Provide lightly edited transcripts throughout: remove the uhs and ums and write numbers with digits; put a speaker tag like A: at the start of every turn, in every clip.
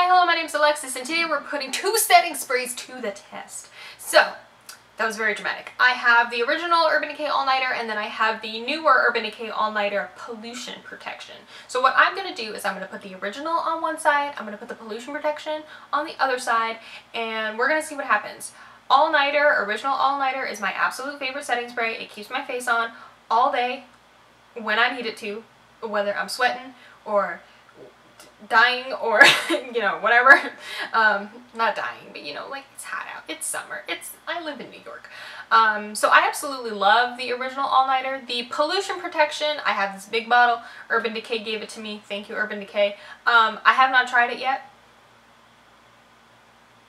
A: Hi, hello, my name's Alexis, and today we're putting two setting sprays to the test. So, that was very dramatic. I have the original Urban Decay All-Nighter, and then I have the newer Urban Decay All-Nighter Pollution Protection. So what I'm going to do is I'm going to put the original on one side, I'm going to put the Pollution Protection on the other side, and we're going to see what happens. All-Nighter, original All-Nighter is my absolute favorite setting spray. It keeps my face on all day when I need it to, whether I'm sweating or dying or you know, whatever. Not dying, but you know, like, it's hot out, it's summer, I live in New York. So I absolutely love the original All-Nighter. The Pollution Protection, I have this big bottle. Urban Decay gave it to me. Thank you, Urban Decay. I have not tried it yet,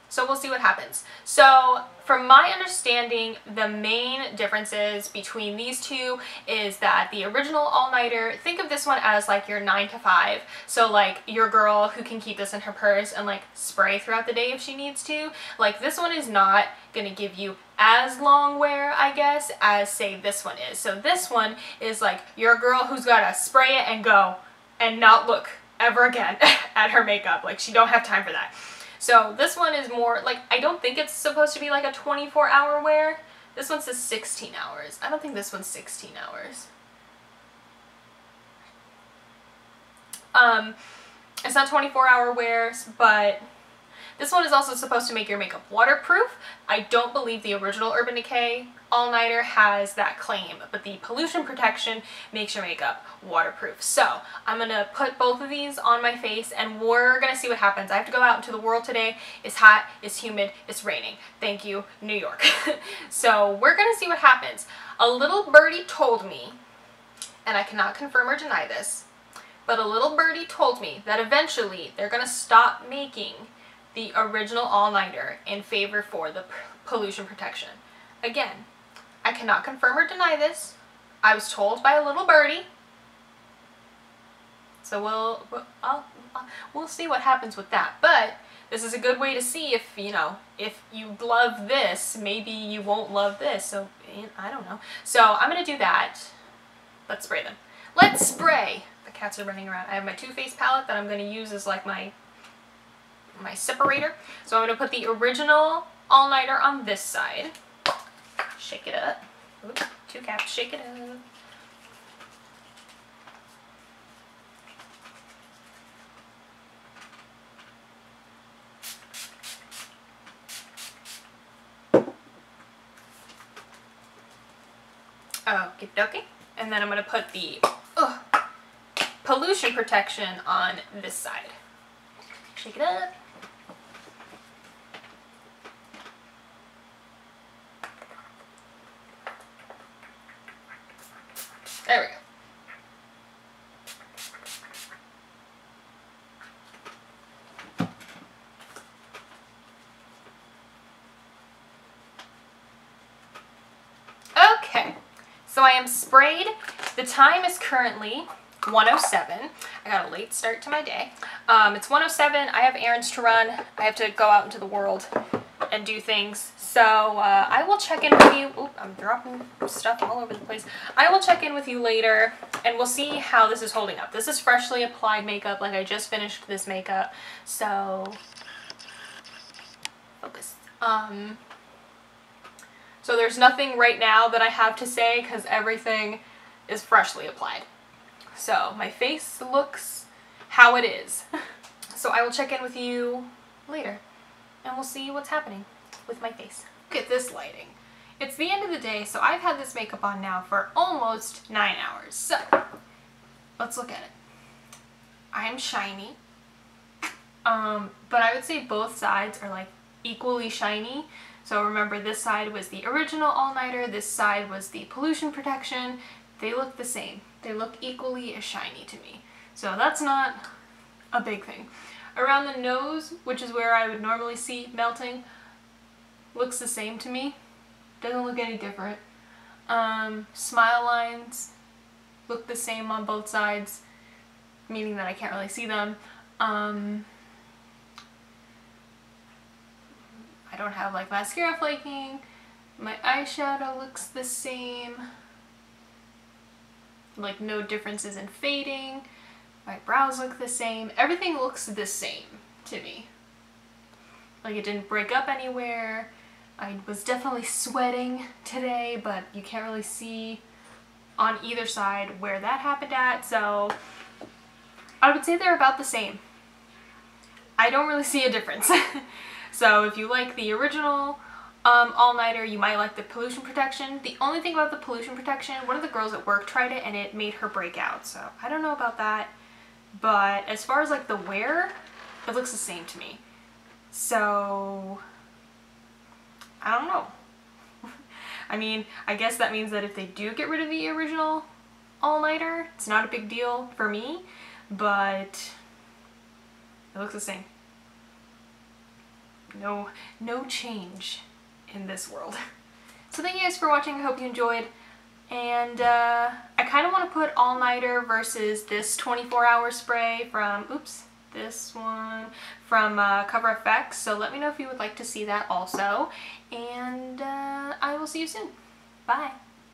A: so we'll see what happens. So from my understanding, the main differences between these two is that the original All-Nighter, think of this one as like your 9 to 5. So like your girl who can keep this in her purse and like spray throughout the day if she needs to. Like, this one is not going to give you as long wear, I guess, as say this one is. So this one is like your girl who's got to spray it and go and not look ever again at her makeup. Like, she don't have time for that. So this one is more like, I don't think it's supposed to be like a 24-hour wear. This one says 16 hours. I don't think this one's 16 hours. It's not 24-hour wears, but this one is also supposed to make your makeup waterproof. I don't believe the original Urban Decay All-Nighter has that claim, but the Pollution Protection makes your makeup waterproof. So I'm gonna put both of these on my face and we're gonna see what happens. I have to go out into the world today. It's hot, it's humid, it's raining. Thank you, New York. So we're gonna see what happens. A little birdie told me, and I cannot confirm or deny this, but a little birdie told me that eventually they're gonna stop making the original All-Nighter in favor for the Pollution Protection. Again, I cannot confirm or deny this. I was told by a little birdie. So we'll see what happens with that. But this is a good way to see if, you know, if you love this, maybe you won't love this. So I don't know. So I'm gonna do that. Let's spray them. Let's spray. The cats are running around. I have my Too Faced palette that I'm gonna use as like my separator. So I'm going to put the original All-Nighter on this side. Shake it up. Oops, two caps, shake it up. Okie dokie. And then I'm going to put the Pollution Protection on this side. Shake it up. There we go. Okay, so I am sprayed. The time is currently 1:07. I got a late start to my day. It's 1:07. I have errands to run. I have to go out into the world and do things. So I will check in with you. Oop, I'm dropping stuff all over the place. I will check in with you later and we'll see how this is holding up. This is freshly applied makeup. Like, I just finished this makeup. So focus. So there's nothing right now that I have to say because everything is freshly applied. So my face looks how it is. So I will check in with you later and we'll see what's happening with my face. Look at this lighting. It's the end of the day, so I've had this makeup on now for almost 9 hours. So let's look at it. I am shiny, but I would say both sides are like equally shiny. So remember, this side was the original All-Nighter, this side was the Pollution Protection. They look the same. They look equally as shiny to me. So that's not a big thing. Around the nose, which is where I would normally see melting, looks the same to me. Doesn't look any different. Smile lines look the same on both sides, meaning that I can't really see them. I don't have like mascara flaking. My eyeshadow looks the same. Like, no differences in fading. My brows look the same. Everything looks the same. to me. Like, it didn't break up anywhere. I was definitely sweating today, but you can't really see on either side where that happened at, so I would say they're about the same. I don't really see a difference. So if you like the original all-nighter, you might like the pollution protection. The only thing about the pollution protection, one of the girls at work tried it and it made her break out, so I don't know about that. But as far as like the wear, it looks the same to me. So I don't know. I mean, I guess that means that if they do get rid of the original all-nighter, it's not a big deal for me, but it looks the same. No change in this world. So thank you guys for watching. I hope you enjoyed. And I kind of want to put all-nighter versus this 24-hour spray from, this one from Cover FX. So let me know if you would like to see that also. And I will see you soon. Bye.